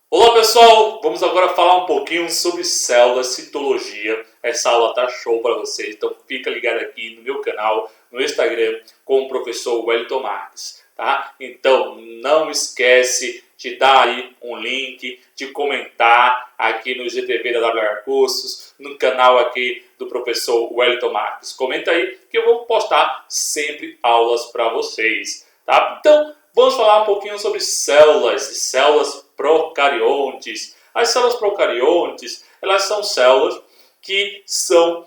Olá pessoal, vamos agora falar um pouquinho sobre células, citologia. Essa aula tá show para vocês, então fica ligado aqui no meu canal, no Instagram, com o professor Wellington Marques, tá? Então não esquece de dar aí um link, de comentar aqui no GTV da WR Cursos, no canal aqui do professor Wellington Marques. Comenta aí que eu vou postar sempre aulas para vocês, tá? Então vamos falar um pouquinho sobre células e células procariontes. As células procariontes, elas são células que são,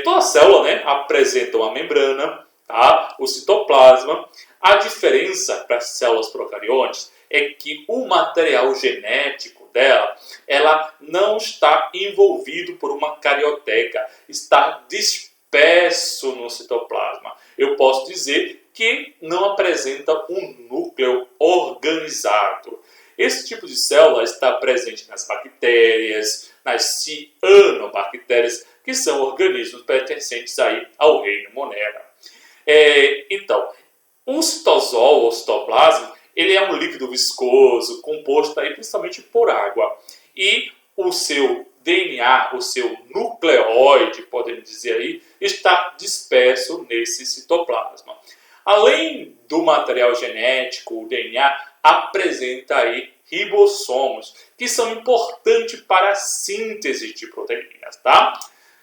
toda célula, né, apresenta uma membrana, tá? O citoplasma. A diferença para as células procariontes é que o material genético dela, ela não está envolvido por uma carioteca, está disperso no citoplasma. Eu posso dizer que não apresenta um núcleo organizado. Esse tipo de célula está presente nas bactérias, nas cianobactérias, que são organismos pertencentes aí ao reino Monera. Então, o citosol, ou citoplasma, ele é um líquido viscoso, composto aí principalmente por água. E o seu DNA, o seu nucleóide, podemos dizer aí, está disperso nesse citoplasma. Além do material genético, o DNA apresenta aí ribossomos, que são importantes para a síntese de proteínas, tá?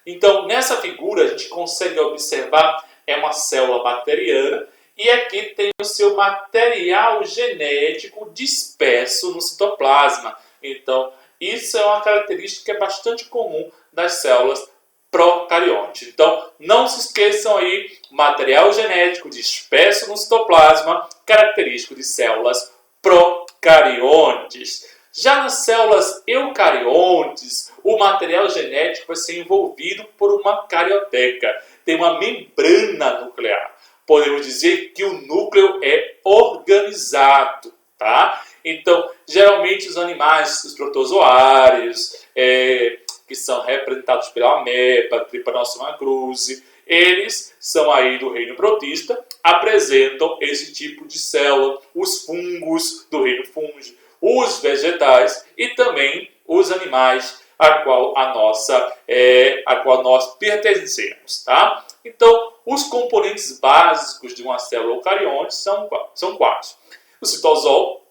Então, nessa figura, a gente consegue observar uma célula bacteriana e aqui tem o seu material genético disperso no citoplasma. Então, isso é uma característica que é bastante comum das células procariontes. Então, não se esqueçam aí, material genético disperso no citoplasma, característico de células procariontes. Já nas células eucariontes, o material genético vai ser envolvido por uma carioteca. Tem uma membrana nuclear. Podemos dizer que o núcleo é organizado, tá? Então, geralmente os animais, os protozoários, que são representados pela amepa, Trypanosoma cruzi, eles são aí do reino protista, apresentam esse tipo de célula, os fungos do reino fungi, os vegetais e também os animais a qual nós pertencemos, tá? Então, os componentes básicos de uma célula eucarionte são quatro: o citosol,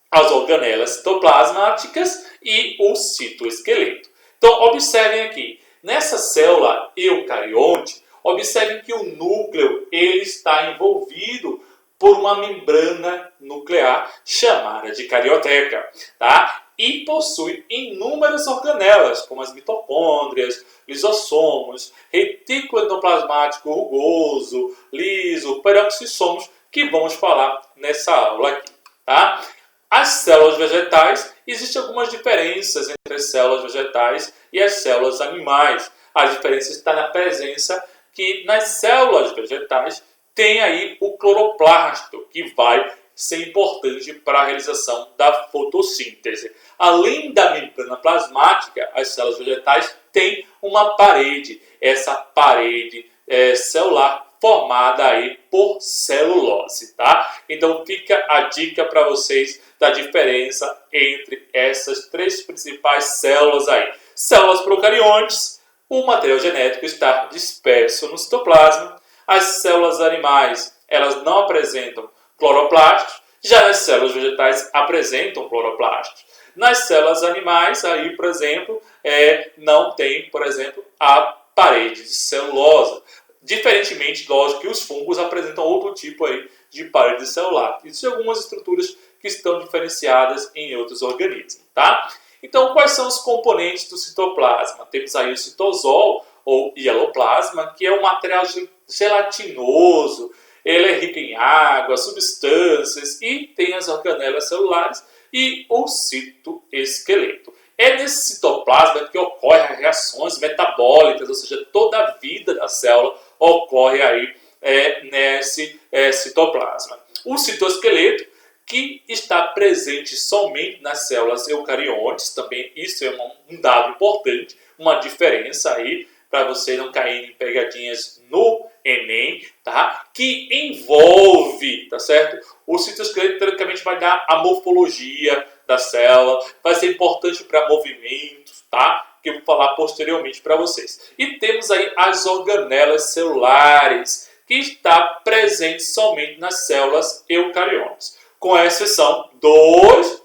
as organelas citoplasmáticas e o citoesqueleto. Então, observem aqui, nessa célula eucarionte, observem que o núcleo ele está envolvido por uma membrana nuclear chamada de carioteca, tá? E possui inúmeras organelas, como as mitocôndrias, lisossomos, retículo endoplasmático rugoso, liso, peroxissomos, que vamos falar nessa aula aqui, tá? As células vegetais, existem algumas diferenças entre as células vegetais e as células animais. A diferença está na presença que nas células vegetais tem aí o cloroplasto, que vai ser importante para a realização da fotossíntese. Além da membrana plasmática, as células vegetais têm uma parede. Essa parede celular formada aí por celulose, tá? Então fica a dica para vocês da diferença entre essas três principais células aí. Células procariontes, o material genético está disperso no citoplasma. As células animais, elas não apresentam cloroplastos, já as células vegetais apresentam cloroplastos. Nas células animais, aí, por exemplo, não tem, por exemplo, a parede de celulose. Diferentemente, lógico, que os fungos apresentam outro tipo aí de parede celular. Existem algumas estruturas que estão diferenciadas em outros organismos, tá? Então, quais são os componentes do citoplasma? Temos aí o citosol, ou hialoplasma, que é um material gelatinoso, ele é rico em água, substâncias e tem as organelas celulares e o citoesqueleto. É nesse citoplasma que ocorrem as reações metabólicas, ou seja, toda a vida da célula ocorre aí nesse citoplasma. O citoesqueleto, que está presente somente nas células eucariontes, também isso é um dado importante, uma diferença aí, para você não cair em pegadinhas no Enem, tá? Que envolve, tá certo? O citoesqueleto, teoricamente, vai dar a morfologia da célula, vai ser importante para movimentos, tá? Que eu vou falar posteriormente para vocês. E temos aí as organelas celulares, que está presente somente nas células eucariontes, com exceção dos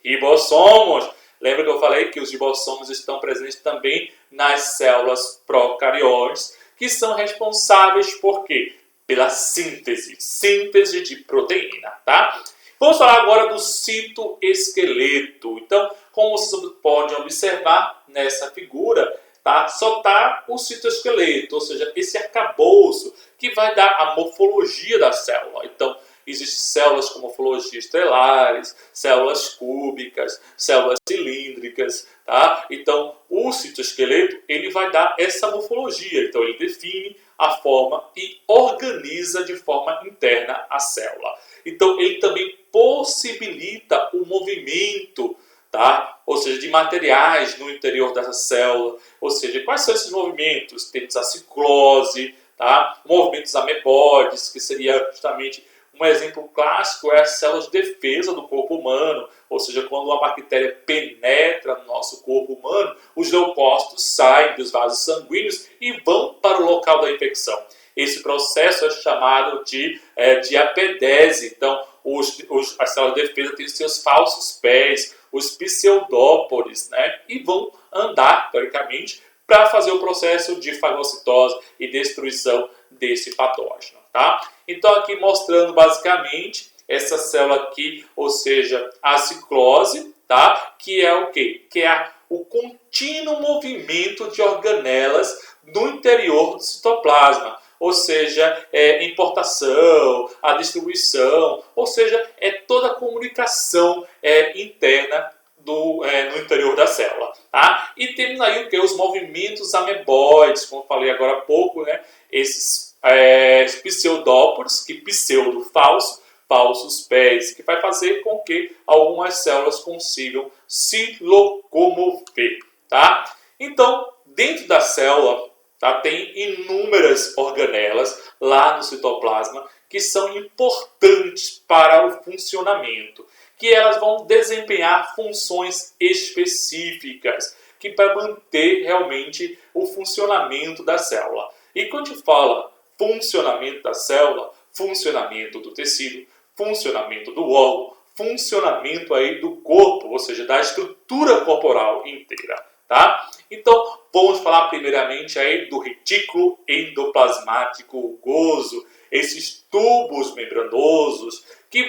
ribossomos. Lembra que eu falei que os ribossomos estão presentes também nas células procariontes, que são responsáveis por quê? Pela síntese de proteína, tá? Vamos falar agora do citoesqueleto. Então, como vocês podem observar nessa figura, tá? Só está o citoesqueleto, ou seja, esse arcabouço que vai dar a morfologia da célula. Então, existem células com morfologia estelares, células cúbicas, células cilíndricas, tá? Então, o citoesqueleto, ele vai dar essa morfologia. Então, ele define a forma e organiza de forma interna a célula. Então, ele também possibilita o movimento, tá? Ou seja, de materiais no interior dessa célula. Ou seja, quais são esses movimentos? Temos a ciclose, tá? Movimentos ameboides, que seria justamente um exemplo clássico, é as células de defesa do corpo humano. Ou seja, quando uma bactéria penetra no nosso corpo humano, os leucócitos saem dos vasos sanguíneos e vão para o local da infecção. Esse processo é chamado de diapedese. Então, as células de defesa têm os seus falsos pés, os pseudópodes, né? E vão andar, teoricamente, para fazer o processo de fagocitose e destruição desse patógeno, tá? Então, aqui mostrando basicamente essa célula aqui, ou seja, a ciclose, tá? Que é o quê? Que é o contínuo movimento de organelas no interior do citoplasma. Ou seja, importação, a distribuição, ou seja, é toda a comunicação interna no interior da célula. Tá? E temos aí o que? Os movimentos ameboides, como eu falei agora há pouco, né? Esses pseudópodes, que pseudo falsos pés, que vai fazer com que algumas células consigam se locomover. Tá? Então, dentro da célula, tá, tem inúmeras organelas lá no citoplasma que são importantes para o funcionamento, que elas vão desempenhar funções específicas que para manter realmente o funcionamento da célula. E quando a gente fala funcionamento da célula, funcionamento do tecido, funcionamento do órgão, funcionamento aí do corpo, ou seja, da estrutura corporal inteira, tá? Então, vamos falar primeiramente aí do retículo endoplasmático rugoso, esses tubos membranosos que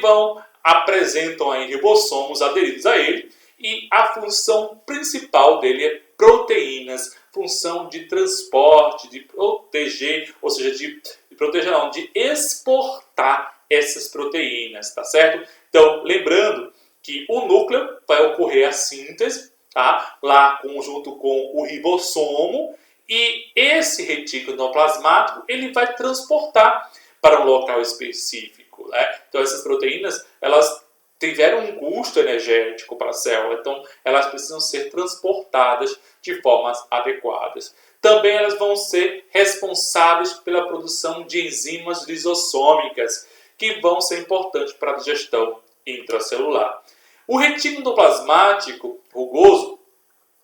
apresentam aí ribossomos aderidos a ele, e a função principal dele é proteínas, função de transporte, de proteger, ou seja, de proteger não, de exportar essas proteínas, tá certo? Então, lembrando que o núcleo vai ocorrer a síntese, tá? Lá junto com o ribossomo, e esse retículo endoplasmático ele vai transportar para um local específico, né? Então essas proteínas elas tiveram um custo energético para a célula, então elas precisam ser transportadas de formas adequadas. Também elas vão ser responsáveis pela produção de enzimas lisossômicas, que vão ser importantes para a digestão intracelular. O retículo endoplasmático rugoso,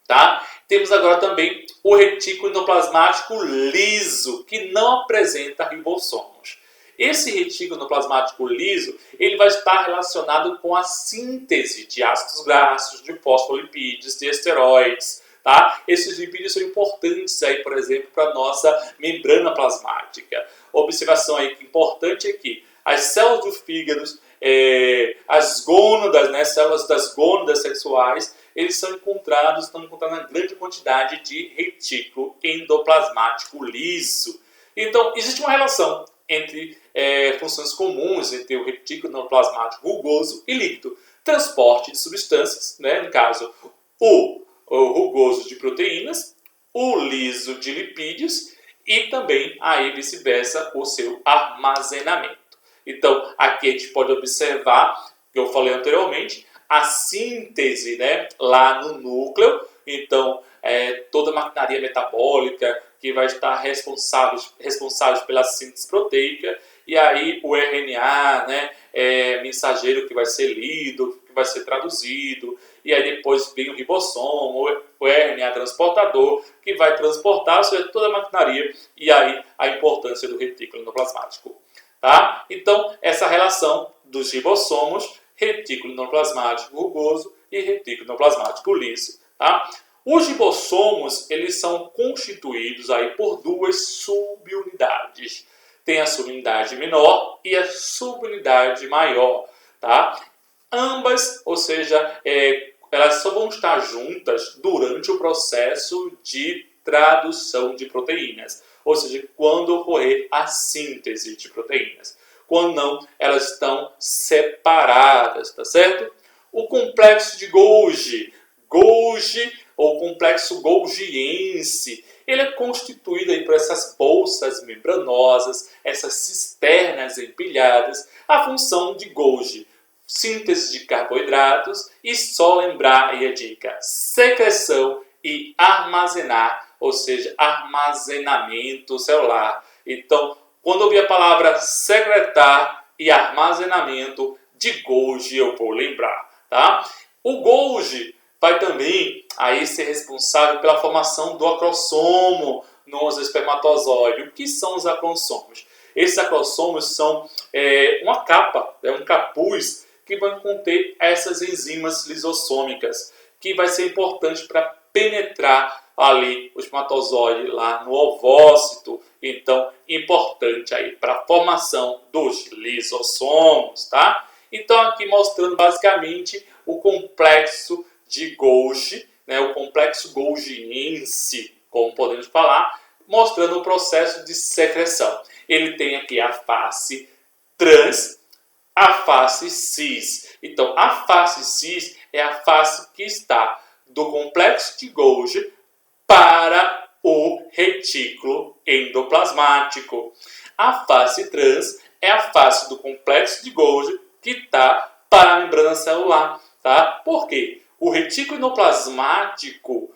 tá? Temos agora também o retículo endoplasmático liso, que não apresenta ribossomos. Esse retículo endoplasmático liso, ele vai estar relacionado com a síntese de ácidos graxos, de fosfolipídios, de esteroides, tá? Esses lipídios são importantes aí, por exemplo, para a nossa membrana plasmática. Observação aí que importante é que as células do fígado, as gônadas, né, células das gônadas sexuais, eles estão encontrados na grande quantidade de retículo endoplasmático liso. Então, existe uma relação entre funções comuns entre o retículo endoplasmático rugoso e líquido. Transporte de substâncias, né, no caso, o rugoso de proteínas, o liso de lipídios e também, aí vice-versa, o seu armazenamento. Então, aqui a gente pode observar, que eu falei anteriormente, a síntese, né, lá no núcleo. Então, toda a maquinaria metabólica que vai estar responsável pela síntese proteica, e aí o RNA, né, mensageiro que vai ser lido, que vai ser traduzido, e aí depois vem o ribossomo, o RNA transportador, que vai transportar, ou seja, toda a maquinaria, e aí a importância do retículo endoplasmático. Tá? Então, essa relação dos ribossomos, retículo endoplasmático rugoso e retículo endoplasmático liso. Tá? Os ribossomos, eles são constituídos aí por duas subunidades. Tem a subunidade menor e a subunidade maior. Tá? Ambas, ou seja, elas só vão estar juntas durante o processo de tradução de proteínas, ou seja, quando ocorrer a síntese de proteínas. Quando não, elas estão separadas, tá certo? O complexo de Golgi ou complexo golgiense, ele é constituído aí por essas bolsas membranosas, essas cisternas empilhadas, a função de Golgi, síntese de carboidratos, e só lembrar aí a dica, secreção e armazenar, ou seja, armazenamento celular. Então, quando eu vi a palavra secretar e armazenamento de Golgi, eu vou lembrar, tá? O Golgi vai também aí ser responsável pela formação do acrossomo nos espermatozoides. O que são os acrossomos? Esses acrossomos são uma capa, um capuz que vai conter essas enzimas lisossômicas, que vai ser importante para penetrar ali o espermatozoide lá no ovócito. Então, importante aí para a formação dos lisossomos, tá? Então, aqui mostrando basicamente o complexo de Golgi, né, o complexo golgiense, como podemos falar, mostrando o processo de secreção. Ele tem aqui a face trans, a face cis. Então, a face cis é a face que está do complexo de Golgi para o retículo endoplasmático. A face trans é a face do complexo de Golgi que está para a membrana celular. Tá? Por quê? O retículo endoplasmático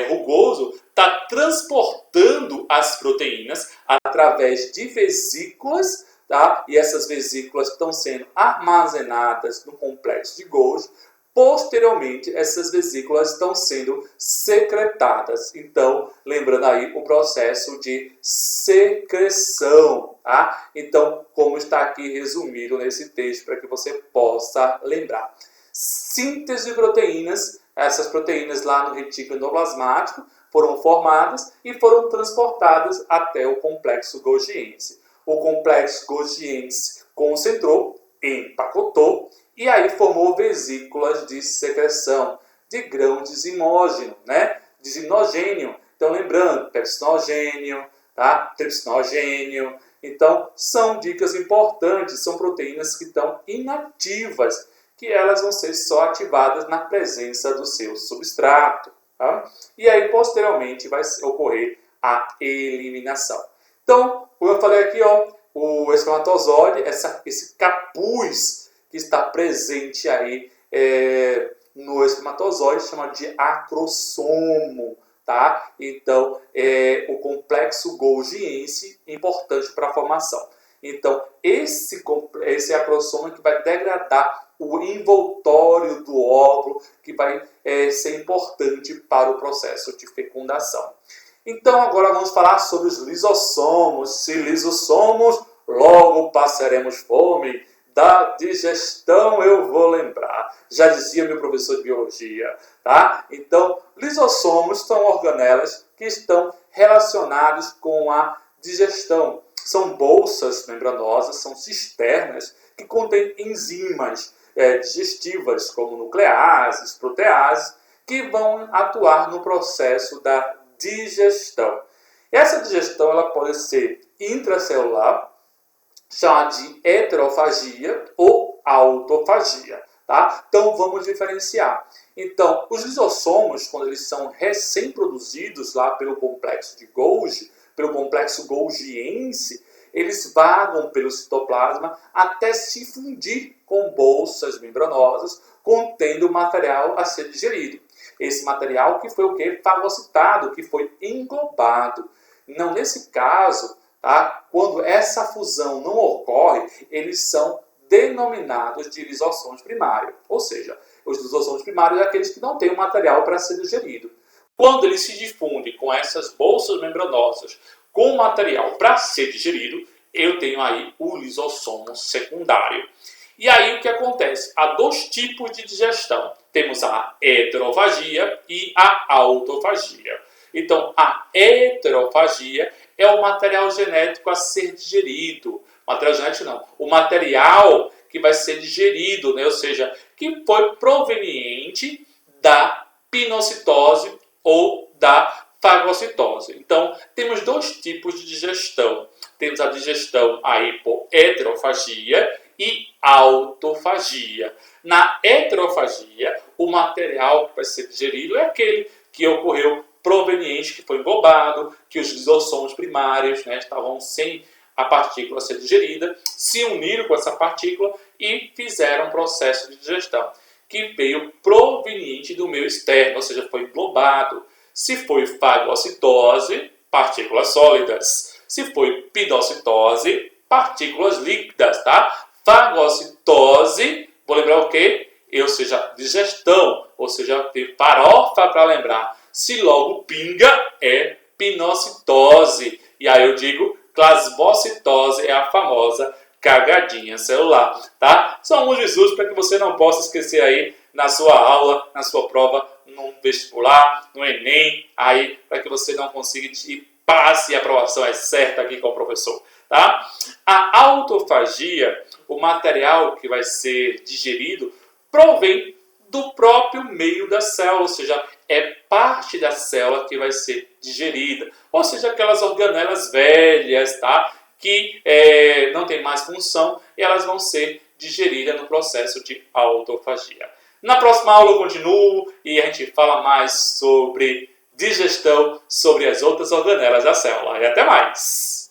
rugoso está transportando as proteínas através de vesículas, tá? E essas vesículas estão sendo armazenadas no complexo de Golgi. Posteriormente, essas vesículas estão sendo secretadas. Então, lembrando aí o processo de secreção, tá? Então, como está aqui resumido nesse texto, para que você possa lembrar. Síntese de proteínas, essas proteínas lá no retículo endoplasmático foram formadas e foram transportadas até o complexo golgiense. O complexo golgiense concentrou, empacotou e aí formou vesículas de secreção de grão dizimógeno, né? Dizinogênio. Então, lembrando, pepsinogênio, tá? Tripsinogênio. Então, são dicas importantes, são proteínas que estão inativas, que elas vão ser só ativadas na presença do seu substrato. Tá? E aí, posteriormente, vai ocorrer a eliminação. Então, como eu falei aqui, ó, o espermatozoide, esse capuz que está presente aí no espermatozoide, chama de acrossomo. Tá? Então, o complexo golgiense é importante para a formação. Então, esse acrossomo que vai degradar o envoltório do óvulo, que vai ser importante para o processo de fecundação. Então, agora vamos falar sobre os lisossomos. Se lisossomos, logo passaremos fome. Da digestão eu vou lembrar. Já dizia meu professor de biologia. Tá? Então, lisossomos são organelas que estão relacionados com a digestão. São bolsas membranosas, são cisternas que contêm enzimas digestivas, como nucleases, proteases, que vão atuar no processo da digestão. Essa digestão ela pode ser intracelular, chamada de heterofagia ou autofagia. Tá? Então, vamos diferenciar. Então, os lisossomos, quando eles são recém-produzidos lá pelo complexo de Golgi, pelo complexo golgiense, eles vagam pelo citoplasma até se fundir com bolsas membranosas contendo material a ser digerido. esse material que foi o quê? Fagocitado, que foi englobado. Não, nesse caso, tá? Quando essa fusão não ocorre, eles são denominados de lisossomos primários. Ou seja, os lisossomos primários são aqueles que não têm o material para ser digerido. Quando ele se difunde com essas bolsas membranosas com material para ser digerido, eu tenho aí o lisossomo secundário. E aí o que acontece? Há dois tipos de digestão. Temos a heterofagia e a autofagia. Então, a heterofagia é o material genético a ser digerido. Material genético não. O material que vai ser digerido, né? Ou seja, que foi proveniente da pinocitose ou da fagocitose. Então, temos dois tipos de digestão. Temos a digestão aí por heterofagia e autofagia. Na heterofagia, o material que vai ser digerido é aquele que ocorreu proveniente, que foi englobado, que os lisossomos primários, né, estavam sem a partícula ser digerida, se uniram com essa partícula e fizeram um processo de digestão, que veio proveniente do meio externo, ou seja, foi englobado. Se foi fagocitose, partículas sólidas. Se foi pinocitose, partículas líquidas, tá? Fagocitose, vou lembrar o quê? Ou seja, digestão, ou seja, tem farofa para lembrar. Se logo pinga, é pinocitose. E aí eu digo, plasmocitose é a famosa cagadinha celular, tá? São alguns Jesus para que você não possa esquecer aí na sua aula, na sua prova, no vestibular, no Enem, aí para que você não consiga e passe, a aprovação é certa aqui com o professor, tá? A autofagia, o material que vai ser digerido, provém do próprio meio da célula, ou seja, é parte da célula que vai ser digerida, ou seja, aquelas organelas velhas, tá? Que não tem mais função e elas vão ser digeridas no processo de autofagia. Na próxima aula eu continuo e a gente fala mais sobre digestão, sobre as outras organelas da célula. E até mais!